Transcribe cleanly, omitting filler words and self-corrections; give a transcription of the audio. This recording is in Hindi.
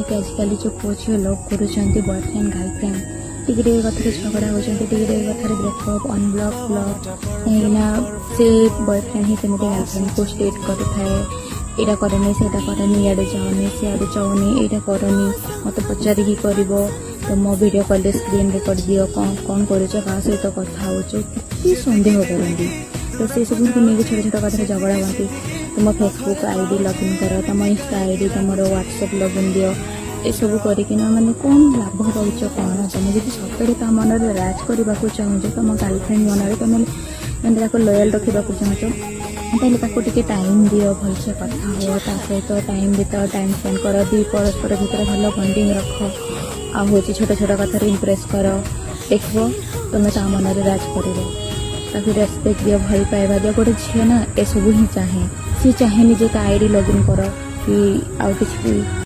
जहाँकि आजिकल जो पुओ झील लव कर बॉयफ्रेंड गर्लफ्रेंड टिके कथा झगड़ा होती कथा ब्रेकअप अनब्लक ब्लक कहीं से बॉयफ्रेंड ही सेमती गर्लफ्रेंड को स्टेट करें यहाँ करनी से करनी इे जाऊनी सियाड़े जाऊनी यहाँ करनी मत पचारिकी कर तो मो वीडियो कॉल स्क्रीन रेकर्ड दियो कौन कर सहित कथा हो सन्देह करती तो से सब को नहीं छोट छोट कथा झगड़ा हुआ तुम फेसबुक आईडी लगइन कर तुम इंस्टा आईडी तुम व्हाट्सएप लगइन दियो ये सब करना माने कौन लाभ पाच कौन तुम जब सतरे ता मन राज करने को चाहूँ तुम गर्लफ्रेंड मन तुम मैंने लयल रखा चाहूँ ताकि टाइम दियो भलसे कथा हो सहित टाइम बीत टाइम स्पेंड कर दी परस्पर भितर भल बंडिंग रख आ छोट छोट कथार इम्प्रेस कर देख तुम ता मन राज कर रेस्पेक्ट दियो भल पाइबा दियो गोटे झील ना ए सब ही चाहे सी चाहे निजे ता आईडी लगइन कर कि आउ कि